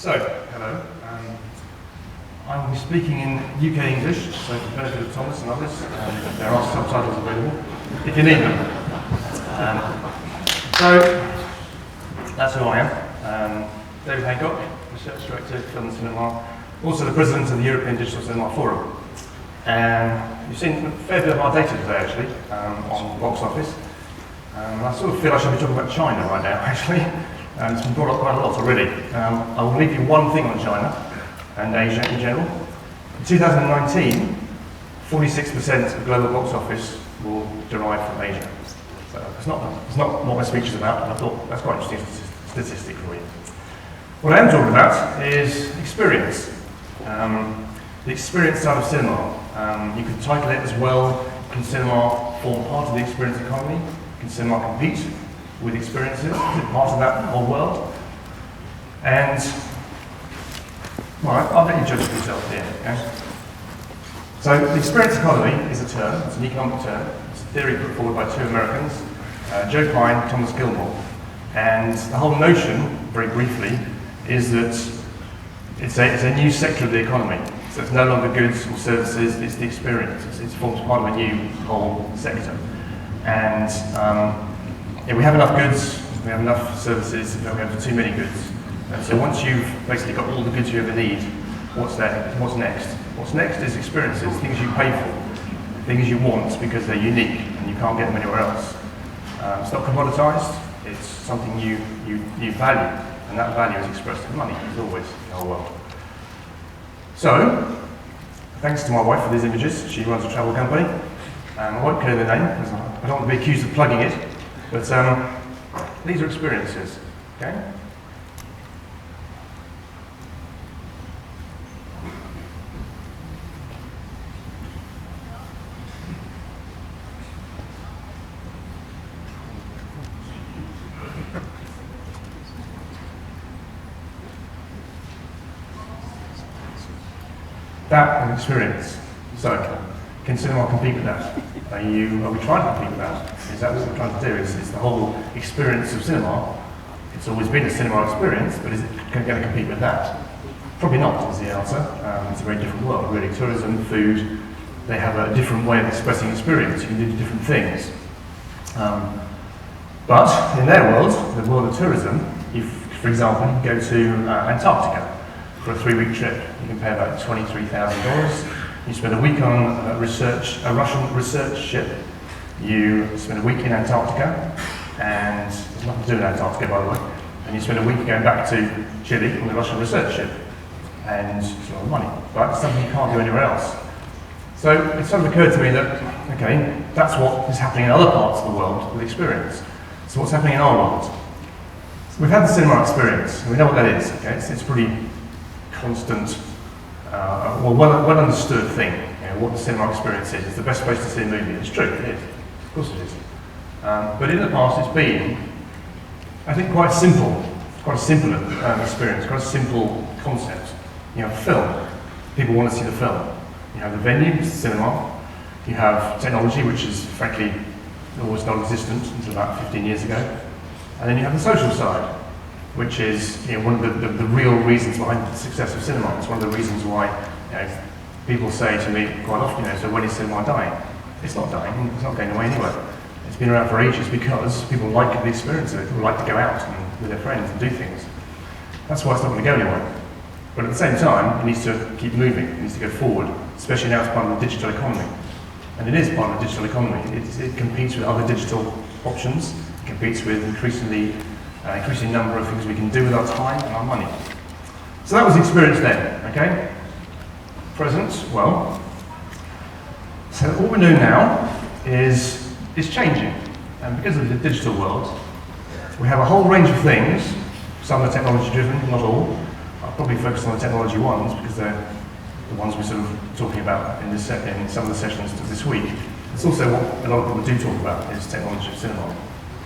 So, hello. I will be speaking in UK English, so for the benefit of Thomas and others, there are subtitles available if you need them. So, that's who I am. David Hancock, Research Director of Film and Cinema, also the President of the European Digital Cinema Forum. You've seen a fair bit of our data today, actually, on box office. I sort of feel I should be talking about China right now, actually. It's been brought up quite a lot already. I will leave you one thing on China and Asia in general. In 2019, 46% of global box office will derive from Asia. So it's not what my speech is about, but I thought that's quite an interesting statistic for you. What I am talking about is experience. The experience side of cinema. You could title it as well, can cinema form part of the experience economy? Can cinema compete with experiences? Is it part of that whole world? And, well, I'll let you judge for yourself here, okay? So, the experience economy is a term, it's an economic term. It's a theory put forward by two Americans, Joe Klein and Thomas Gilmore. And the whole notion, very briefly, is that it's a new sector of the economy. So it's no longer goods or services, it's the experience. It forms part of a new whole sector. And yeah, we have enough goods, we have enough services, we have too many goods. And so once you've basically got all the goods you ever need, what's next? What's next is experiences, things you pay for, things you want because they're unique and you can't get them anywhere else. It's not commoditized, it's something you value, and that value is expressed in money, as always, in the whole world. So, thanks to my wife for these images. She runs a travel company. I won't clear the name because I don't want to be accused of plugging it, but these are experiences, okay? That an experience. So, can cinema compete with that? Are we trying to compete with that? Is that what we're trying to do? Is the whole experience of cinema? It's always been a cinema experience, but is it going to compete with that? Probably not, is the answer. It's a very different world, really. Tourism, food, they have a different way of expressing experience. You can do different things. But in their world, the world of tourism, if, for example, you go to Antarctica for a 3-week trip, you can pay about $23,000. You spend a week on a Russian research ship. You spend a week in Antarctica, and there's nothing to do in Antarctica, by the way. And you spend a week going back to Chile on the Russian research ship, and it's a lot of money, right? It's something you can't do anywhere else. So it sort of occurred to me that, okay, that's what is happening in other parts of the world with experience. So what's happening in our world? So we've had the cinema experience, and we know what that is. Okay, it's a pretty constant. Well understood thing, what the cinema experience is. It's the best place to see a movie. It's true, it is. Of course it is. But in the past it's been, I think, quite simple. Quite a simple experience, quite a simple concept. You have film. People want to see the film. You have the venue, the cinema. You have technology, which is, frankly, almost non-existent until about 15 years ago. And then you have the social side, which is one of the real reasons behind the success of cinema. It's one of the reasons why people say to me quite often, so when is cinema dying? It's not dying, it's not going away anywhere. It's been around for ages because people like the experience of it, people like to go out and, with their friends and do things. That's why it's not going to go anywhere. But at the same time, it needs to keep moving, it needs to go forward, especially now it's part of the digital economy. And it is part of the digital economy. It competes with other digital options, it competes with increasing number of things we can do with our time and our money. So that was the experience then, okay? Present, well, so what we're doing now is changing. And because of the digital world, we have a whole range of things. Some are technology driven, not all. I'll probably focus on the technology ones because they're the ones we're sort of talking about in some of the sessions this week. It's also what a lot of people do talk about is technology of cinema,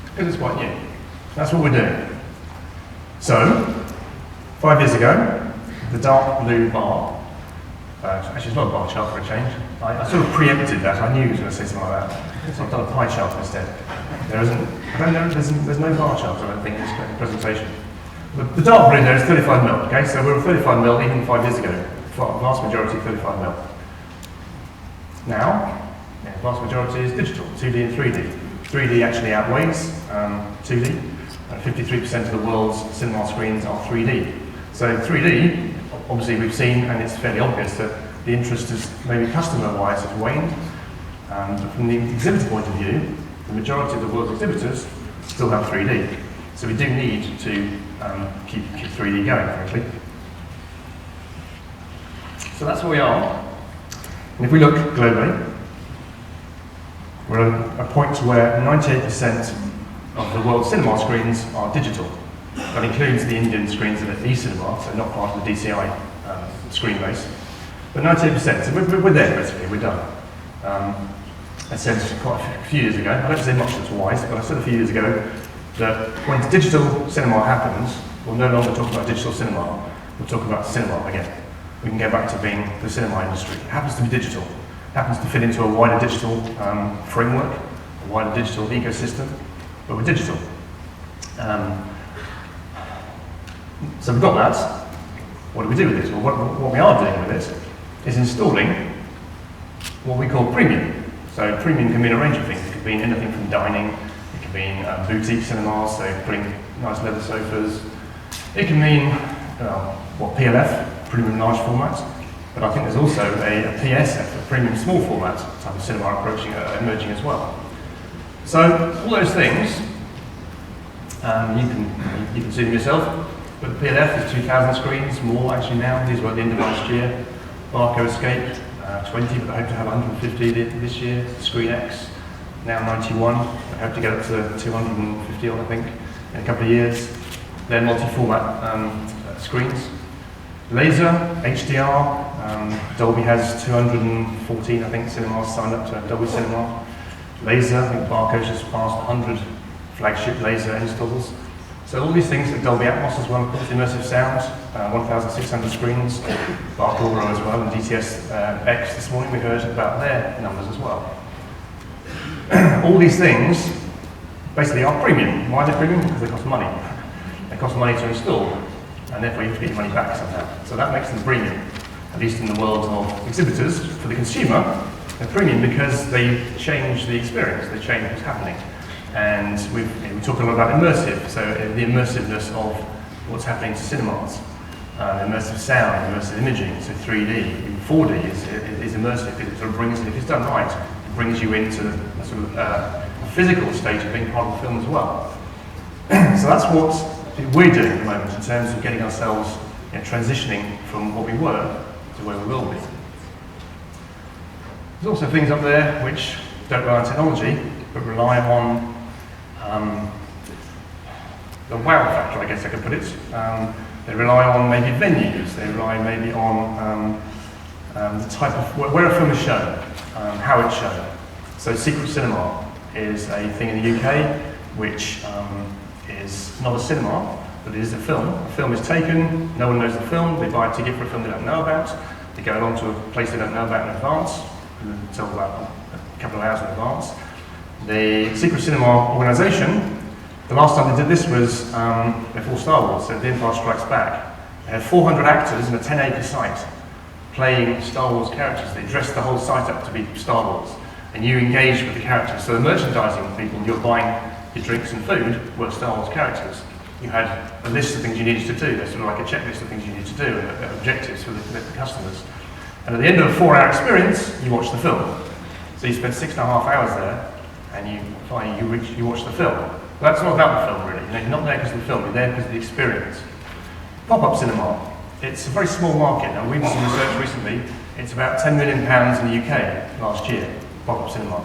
because it's quite new. That's what we're doing. So, 5 years ago, the dark blue bar, actually it's not a bar chart for a change. I sort of preempted that, I knew he was going to say something like that. So I've done a pie chart instead. There's no bar chart, I don't think, in this presentation. The dark blue there is 35mm, okay? So we were 35mm even 5 years ago. Vast majority 35mm. Now, the vast majority is digital, 2D and 3D. 3D actually outweighs 2D. 53% of the world's cinema screens are 3D. So 3D, obviously we've seen, and it's fairly obvious that the interest is maybe customer-wise has waned. But from the exhibitor point of view, the majority of the world's exhibitors still have 3D. So we do need to keep 3D going, frankly. So that's where we are. And if we look globally, we're at a point where 98% of the world's cinema screens are digital. That includes the Indian screens that are e-cinema, so not part of the DCI screen base. But 98%, so we're there basically, we're done. I said quite a few years ago, I don't say much that's wise, but I said a few years ago that when digital cinema happens, we'll no longer talk about digital cinema, we'll talk about cinema again. We can go back to being the cinema industry. It happens to be digital. It happens to fit into a wider digital framework, a wider digital ecosystem, but we're digital. So we've got that. What do we do with it? Well, what we are doing with it is installing what we call premium. So premium can mean a range of things. It could mean anything from dining, it could mean boutique cinemas, so putting nice leather sofas. It can mean PLF, premium large format, but I think there's also a PSF, a premium small format type of cinema emerging as well. So all those things, you can see them yourself, but the PLF is 2,000 screens, more actually now. These were at the end of last year. Barco Escape, 20, but I hope to have 150 this year. Screen X, now 91. I hope to get up to 250 on, I think, in a couple of years. They're multi-format screens. Laser, HDR, Dolby has 214, I think, cinemas signed up to Dolby Cinema. Laser, I think Barco's just passed 100 flagship laser installs. So all these things, Dolby Atmos as well, of course, immersive sound, 1,600 screens, Barco as well, and DTS X this morning we heard about their numbers as well. All these things basically are premium. Why are they premium? Because they cost money. They cost money to install, and therefore you have to get your money back somehow. So that makes them premium, at least in the world of exhibitors. For the consumer, they're premium because they change the experience, they change what's happening. And we talk a lot about immersive, so the immersiveness of what's happening to cinemas. Immersive sound, immersive imaging, so 3D, even 4D is immersive because it sort of brings, if it's done right, it brings you into a sort of a physical state of being part of the film as well. So that's what we're doing at the moment in terms of getting ourselves transitioning from what we were to where we will be. There's also things up there which don't rely on technology, but rely on the wow factor, I guess I could put it. They rely on maybe venues, they rely maybe on the type of, where a film is shown, how it's shown. So secret cinema is a thing in the UK which is not a cinema, but it is a film. A film is taken, no one knows the film, they buy a ticket for a film they don't know about, they go along to a place they don't know about in advance, until about a couple of hours in advance. The Secret Cinema organisation, the last time they did this was before Star Wars, so The Empire Strikes Back. They had 400 actors in a 10-acre site playing Star Wars characters. They dressed the whole site up to be Star Wars, and you engaged with the characters. So the merchandising people, you're buying your drinks and food, were Star Wars characters. You had a list of things you needed to do. There's sort of like a checklist of things you needed to do, and objectives for the customers. And at the end of a 4-hour experience, you watch the film. So you spend 6.5 hours there, and you watch the film. But that's not about the film, really. You're not there because of the film, you're there because of the experience. Pop-up cinema. It's a very small market. Now, we did some research recently. It's about £10 million in the UK last year, pop-up cinema.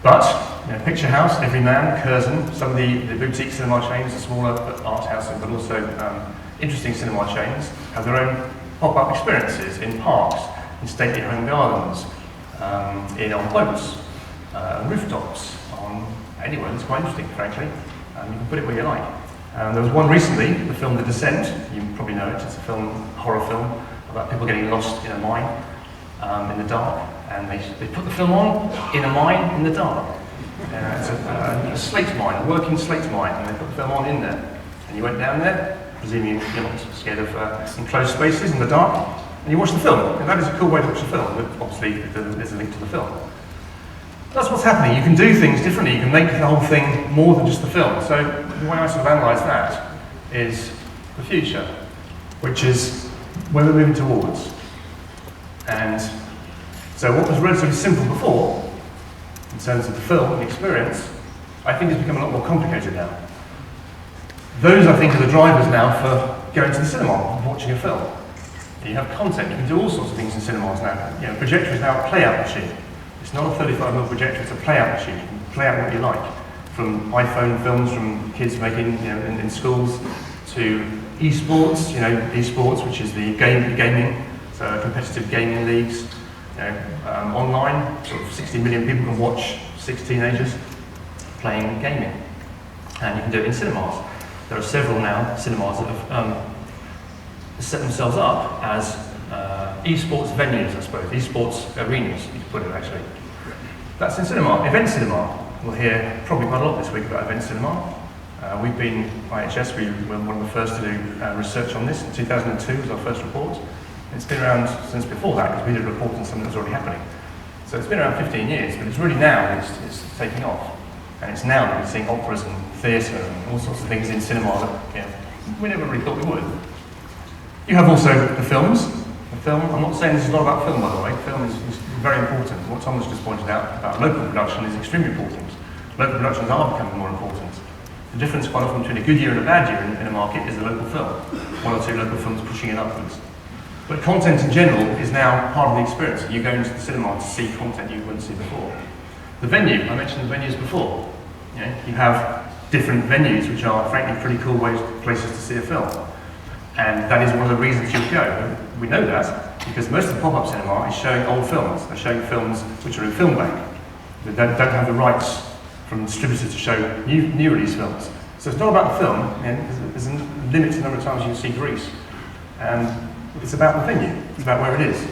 But, Picture House, Everyman, Curzon, some of the boutique cinema chains, the smaller art houses, but also interesting cinema chains, have their own pop-up experiences in parks, in stately home gardens, on boats, rooftops, on anywhere. It's quite interesting, frankly. You can put it where you like. There was one recently, the film The Descent. You probably know it. It's a horror film about people getting lost in a mine in the dark, and they put the film on in a mine in the dark. It's a slate mine, a working slate mine, and they put the film on in there. And you went down there, presuming you're not scared of enclosed spaces in the dark, and you watch the film. And that is a cool way to watch the film, but obviously there's a link to the film. That's what's happening. You can do things differently. You can make the whole thing more than just the film. So the way I sort of analyse that is the future, which is where we're moving towards. And so what was relatively simple before, in terms of the film and experience, I think has become a lot more complicated now. Those, I think, are the drivers now for going to the cinema and watching a film. You have content, you can do all sorts of things in cinemas now. You know, projector is now a play-out machine. It's not a 35mm projector, it's a play-out machine. You can play out what you like. From iPhone films, from kids making, in schools, to esports, esports, which is the gaming, so competitive gaming leagues. Online, sort of 60 million people can watch 6 teenagers playing gaming. And you can do it in cinemas. There are several now cinemas that have set themselves up as esports venues, I suppose, esports arenas, you could put it actually. That's in cinema. Event cinema. We'll hear probably quite a lot this week about event cinema. We've been, IHS, we were one of the first to do research on this. In 2002 was our first report. It's been around since before that, because we did a report on something that was already happening. So it's been around 15 years, but it's really now it's taking off. And it's now that we're seeing operas and theatre and all sorts of things in cinema that we never really thought we would. You have also the films. The film, I'm not saying this is not about film, by the way. Film is very important. What Thomas just pointed out about local production is extremely important. Local productions are becoming more important. The difference quite often between a good year and a bad year in a market is a local film. 1 or 2 local films pushing it upwards. But content in general is now part of the experience. You go into the cinema to see content you wouldn't see before. The venue, I mentioned the venues before. You have different venues, which are frankly pretty cool places to see a film. And that is one of the reasons you'll go. We know that because most of the pop-up cinema is showing old films. They're showing films which are in film bank. They don't have the rights from distributors to show new release films. So it's not about the film. There's a limit to the number of times you can see Grease. It's about the venue. It's about where it is.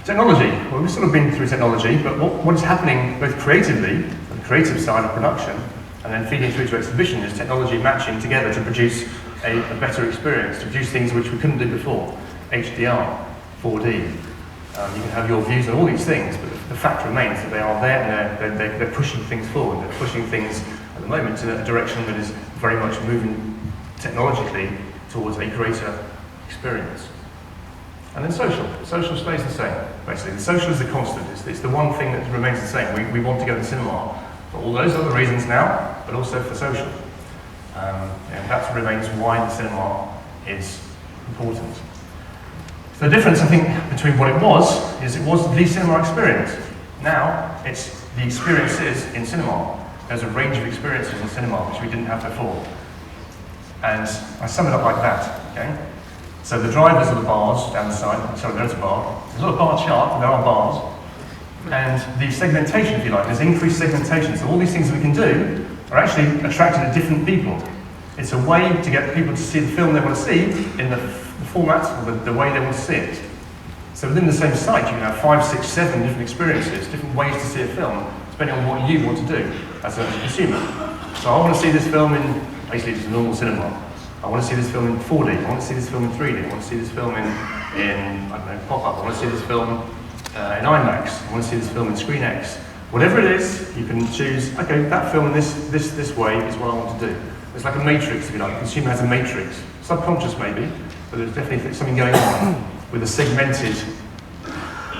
Technology. Well, we've sort of been through technology, but what is happening both creatively, the creative side of production, and then feeding through to exhibition is technology matching together to produce a better experience, to produce things which we couldn't do before. HDR, 4D. You can have your views on all these things, but the fact remains that they are there and they're pushing things forward. They're pushing things at the moment in a direction that is very much moving technologically towards a greater experience. And then social. Social stays the same, basically. The social is the constant. It's the one thing that remains the same. We want to go to the cinema for all those other reasons now, but also for social. And that remains why the cinema is important. So the difference, I think, between what it was the cinema experience. Now, it's the experiences in cinema. There's a range of experiences in cinema which we didn't have before. And I sum it up like that, okay? So the drivers are the bars down the side. Sorry, there's a bar. There's not a bar chart, but there are bars. And the segmentation, if you like, there's increased segmentation. So all these things that we can do are actually attracting to different people. It's a way to get people to see the film they want to see in the format or the way they want to see it. So within the same site, you can have 5, 6, 7 different experiences, different ways to see a film, depending on what you want to do as a consumer. So I want to see this film in, basically just a normal cinema. I want to see this film in 4D, I want to see this film in 3D, I want to see this film in I don't know, pop-up, I want to see this film in IMAX, I want to see this film in Screen X. Whatever it is, you can choose, okay, that film in this way is what I want to do. It's like a matrix, if you like. The consumer has a matrix. Subconscious maybe, but there's definitely something going on with a segmented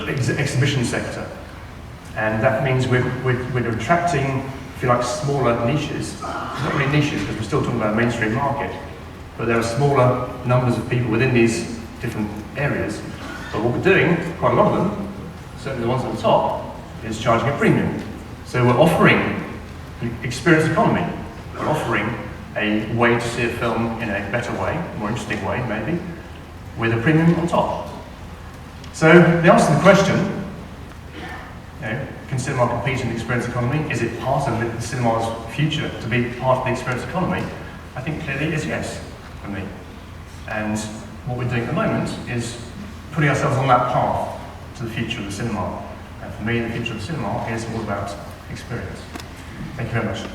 exhibition sector. And that means we're attracting, if you like, smaller niches. Not really niches, because we're still talking about a mainstream market. But there are smaller numbers of people within these different areas. But what we're doing, quite a lot of them, certainly the ones at the top, is charging a premium. So we're offering experience economy. We're offering a way to see a film in a better way, a more interesting way maybe, with a premium on top. So the answer to the question, can cinema compete in the experience economy? Is it part of the cinema's future to be part of the experience economy? I think clearly is yes, for me. And what we're doing at the moment is putting ourselves on that path to the future of the cinema. And for me, the future of the cinema is all about experience. Thank you very much.